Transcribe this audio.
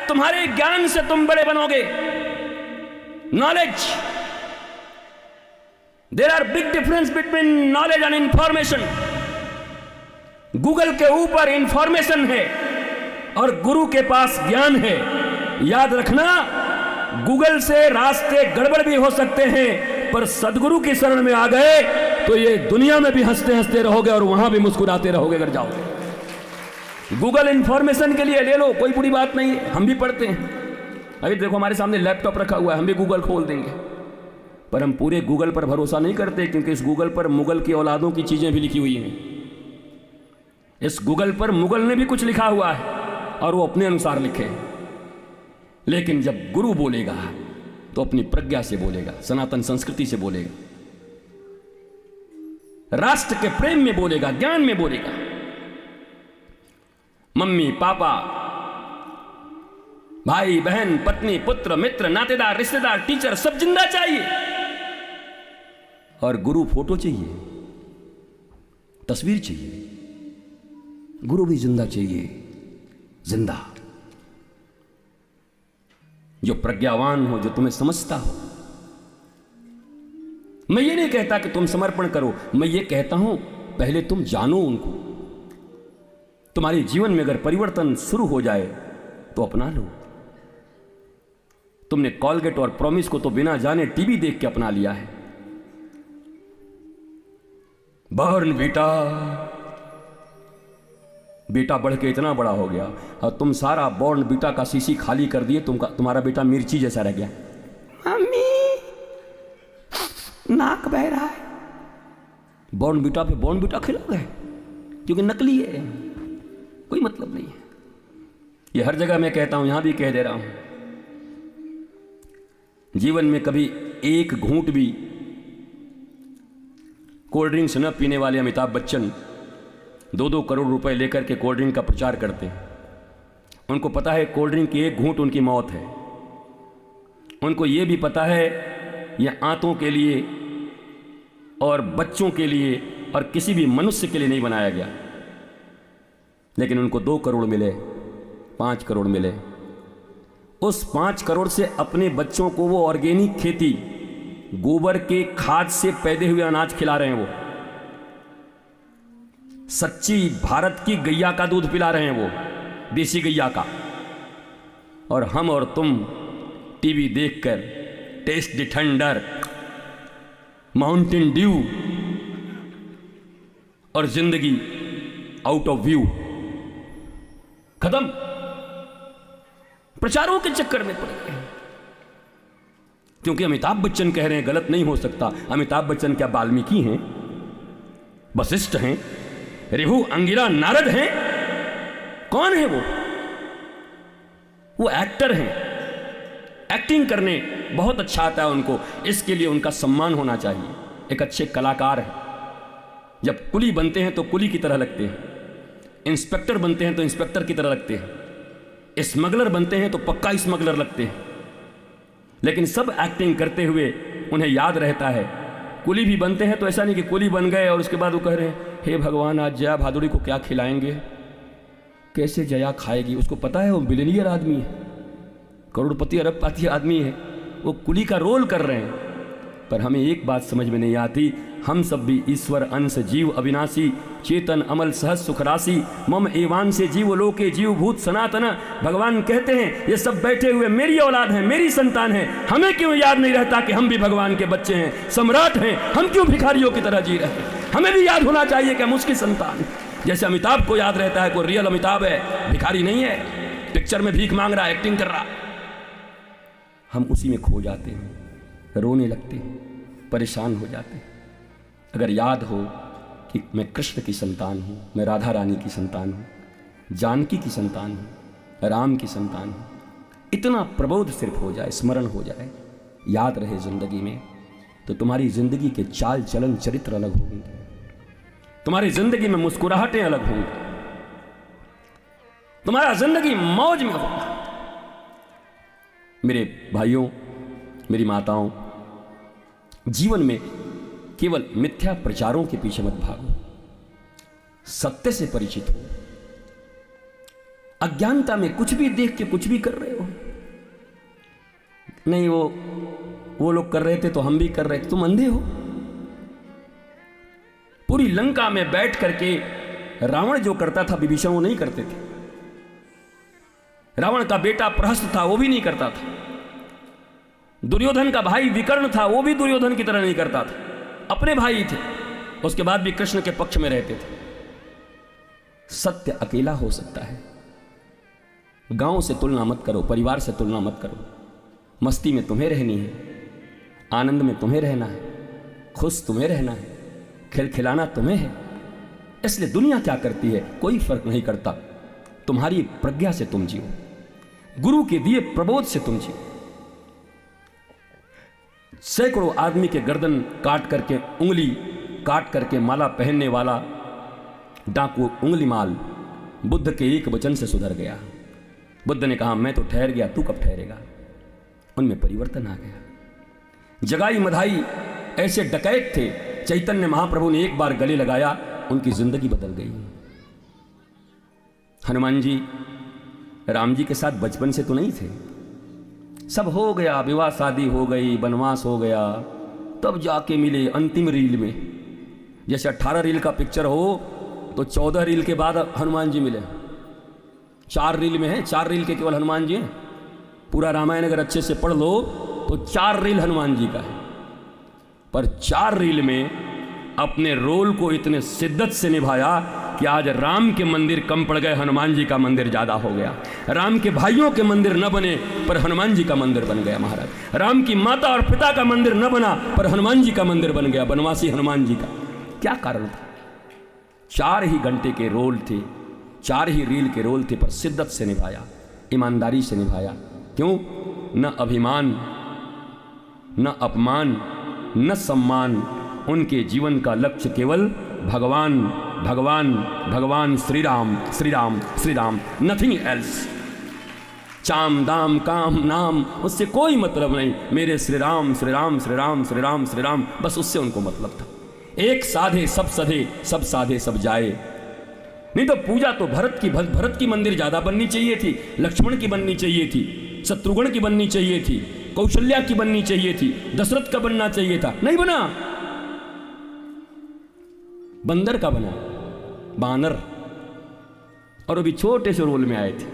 तुम्हारे ज्ञान से तुम बड़े बनोगे। Knowledge, there are big difference between knowledge and information. Google के ऊपर इंफॉर्मेशन है और गुरु के पास ज्ञान है। याद रखना, गूगल से रास्ते गड़बड़ भी हो सकते हैं, पर सदगुरु की शरण में आ गए तो ये दुनिया में भी हंसते हंसते रहोगे और वहां भी मुस्कुराते रहोगे अगर जाओगे। गूगल इंफॉर्मेशन के लिए ले लो, कोई बुरी बात नहीं है, हम भी पढ़ते हैं। अभी देखो हमारे सामने लैपटॉप रखा हुआ है, हम भी गूगल खोल देंगे, पर हम पूरे गूगल पर भरोसा नहीं करते, क्योंकि इस गूगल पर मुगल की औलादों की चीजें भी लिखी हुई हैं। इस गूगल पर मुगल ने भी कुछ लिखा हुआ है और वो अपने अनुसार लिखे। लेकिन जब गुरु बोलेगा तो अपनी प्रज्ञा से बोलेगा, सनातन संस्कृति से बोलेगा, राष्ट्र के प्रेम में बोलेगा, ज्ञान में बोलेगा। मम्मी पापा, भाई बहन, पत्नी पुत्र मित्र नातेदार रिश्तेदार टीचर सब जिंदा चाहिए, और गुरु फोटो चाहिए, तस्वीर चाहिए। गुरु भी जिंदा चाहिए, जिंदा, जो प्रज्ञावान हो, जो तुम्हें समझता हो। मैं ये नहीं कहता कि तुम समर्पण करो, मैं ये कहता हूं पहले तुम जानो उनको। तुम्हारे जीवन में अगर परिवर्तन शुरू हो जाए तो अपना लो। तुमने कॉलगेट और प्रॉमिस को तो बिना जाने टीवी देख के अपना लिया है। बॉर्नवीटा, बेटा बढ़ के इतना बड़ा हो गया और तुम सारा बॉर्नवीटा का शीशी खाली कर दिए, तुम्हारा बेटा मिर्ची जैसा रह गया। मम्मी नाक बह रहा है। बॉर्नवीटा पे बॉर्नवीटा खिला गए, क्योंकि नकली है, कोई मतलब नहीं है। ये हर जगह मैं कहता हूं, यहां भी कह दे रहा हूं, जीवन में कभी एक घूंट भी कोल्ड ड्रिंक्स न पीने वाले अमिताभ बच्चन 2-2 करोड़ रुपए लेकर के कोल्ड ड्रिंक का प्रचार करते हैं। उनको पता है कोल्ड ड्रिंक की एक घूंट उनकी मौत है। उनको ये भी पता है ये आंतों के लिए और बच्चों के लिए और किसी भी मनुष्य के लिए नहीं बनाया गया। लेकिन उनको 2 करोड़ मिले, 5 करोड़ मिले। उस 5 करोड़ से अपने बच्चों को वो ऑर्गेनिक खेती, गोबर के खाद से पैदे हुए अनाज खिला रहे हैं। वो सच्ची भारत की गैया का दूध पिला रहे हैं, वो देसी गैया का। और हम और तुम टीवी देखकर taste the thunder, Mountain Dew और जिंदगी आउट ऑफ व्यू, खत्म। प्रचारों के चक्कर में पड़ गए। क्योंकि अमिताभ बच्चन कह रहे हैं, गलत नहीं हो सकता। अमिताभ बच्चन क्या वाल्मीकि हैं, वशिष्ठ हैं, रेहू अंगिरा नारद हैं? कौन है वो? वो एक्टर हैं, एक्टिंग करने बहुत अच्छा आता है उनको, इसके लिए उनका सम्मान होना चाहिए। एक अच्छे कलाकार है। जब कुली बनते हैं तो कुली की तरह लगते हैं, इंस्पेक्टर बनते हैं तो इंस्पेक्टर की तरह लगते हैं, स्मगलर बनते हैं तो पक्का स्मगलर लगते हैं। लेकिन सब एक्टिंग करते हुए उन्हें याद रहता है। कुली भी बनते हैं तो ऐसा नहीं कि कुली बन गए और उसके बाद वो कह रहे हैं हे भगवान आज जया भादुड़ी को क्या खिलाएंगे, कैसे जया खाएगी। उसको पता है वो बिलियनियर आदमी है, करोड़पति अरबपति आदमी है, वो कुली का रोल कर रहे हैं। पर हमें एक बात समझ में नहीं आती, हम सब भी ईश्वर अंश जीव अविनाशी चेतन अमल सहज सुख राशि मम एवान से जीव लोके जीव भूत सनातन। भगवान कहते हैं ये सब बैठे हुए मेरी औलाद हैं, मेरी संतान है। हमें क्यों याद नहीं रहता कि हम भी भगवान के बच्चे हैं, सम्राट हैं। हम क्यों भिखारियों की तरह जी रहे हैं? हमें भी याद होना चाहिए कि हम उसकी संतान हैं। जैसे अमिताभ को याद रहता है कोई रियल अमिताभ है, भिखारी नहीं है, पिक्चर में भीख मांग रहा, एक्टिंग कर रहा। हम उसी में खो जाते हैं, रोने लगते हैं, परेशान हो जाते हैं। अगर याद हो कि मैं कृष्ण की संतान हूँ, मैं राधा रानी की संतान हूँ, जानकी की संतान हूँ, राम की संतान हूँ, इतना प्रबोध सिर्फ हो जाए, स्मरण हो जाए, याद रहे जिंदगी में, तो तुम्हारी जिंदगी के चाल चलन चरित्र अलग होंगे, तुम्हारी जिंदगी में मुस्कुराहटें अलग होंगी, तुम्हारा जिंदगी मौज में होगा। मेरे भाइयों, मेरी माताओं, जीवन में केवल मिथ्या प्रचारों के पीछे मत भागो, सत्य से परिचित हो। अज्ञानता में कुछ भी देख के कुछ भी कर रहे हो, नहीं वो लोग कर रहे थे तो हम भी कर रहे थे। तुम अंधे हो? पूरी लंका में बैठ करके रावण जो करता था विभीषण वो नहीं करते थे। रावण का बेटा प्रहस्त था वो भी नहीं करता था। दुर्योधन का भाई विकर्ण था वो भी दुर्योधन की तरह नहीं करता था। अपने भाई थे, उसके बाद भी कृष्ण के पक्ष में रहते थे। सत्य अकेला हो सकता है। गांव से तुलना मत करो, परिवार से तुलना मत करो। मस्ती में तुम्हें रहनी है, आनंद में तुम्हें रहना है, खुश तुम्हें रहना है, खिलखिलाना तुम्हें है। इसलिए दुनिया क्या करती है कोई फर्क नहीं करता। तुम्हारी प्रज्ञा से तुम जियो, गुरु के दिए प्रबोध से तुम जियो। सैकड़ों आदमी के गर्दन काट करके, उंगली काट करके माला पहनने वाला डाकू उंगली माल बुद्ध के एक वचन से सुधर गया। बुद्ध ने कहा मैं तो ठहर गया, तू कब ठहरेगा? उनमें परिवर्तन आ गया। जगाई मधाई ऐसे डकैत थे, चैतन्य महाप्रभु ने एक बार गले लगाया, उनकी जिंदगी बदल गई। हनुमान जी राम जी के साथ बचपन से तो नहीं थे। सब हो गया, विवाह शादी हो गई, वनवास हो गया, तब जाके मिले अंतिम रील में। जैसे 18 रील का पिक्चर हो तो 14 रील के बाद हनुमान जी मिले। 4 रील में है, 4 रील के केवल हनुमान जी हैं। पूरा रामायण अगर अच्छे से पढ़ लो तो 4 रील हनुमान जी का है। पर 4 रील में अपने रोल को इतने शिद्दत से निभाया कि आज राम के मंदिर कम पड़ गए, हनुमान जी का मंदिर ज्यादा हो गया। राम के भाइयों के मंदिर न बने पर हनुमान जी का मंदिर बन गया महाराज। राम की माता और पिता का मंदिर न बना पर हनुमान जी का मंदिर बन गया, बनवासी हनुमान जी का। क्या कारण था? 4 ही घंटे के रोल थे, 4 ही रील के रोल थे, पर शिद्दत से निभाया, ईमानदारी से निभाया। क्यों? न अभिमान, न अपमान, न सम्मान। उनके जीवन का लक्ष्य केवल भगवान भगवान भगवान, श्री राम श्री राम श्री राम, नथिंग एल्स। चाम दाम काम नाम उससे कोई मतलब नहीं। मेरे श्री राम श्री राम श्री राम श्री राम श्री राम, बस उससे उनको मतलब था। एक साधे सब सधे, सब साधे सब जाए। नहीं तो पूजा तो भरत की मंदिर ज्यादा बननी चाहिए थी, लक्ष्मण की बननी चाहिए थी, शत्रुघ्न की बननी चाहिए थी, कौशल्या की बननी चाहिए थी, दशरथ का बनना चाहिए था, नहीं बना। बंदर का बना, बानर, और वो भी छोटे से रोल में आए थे।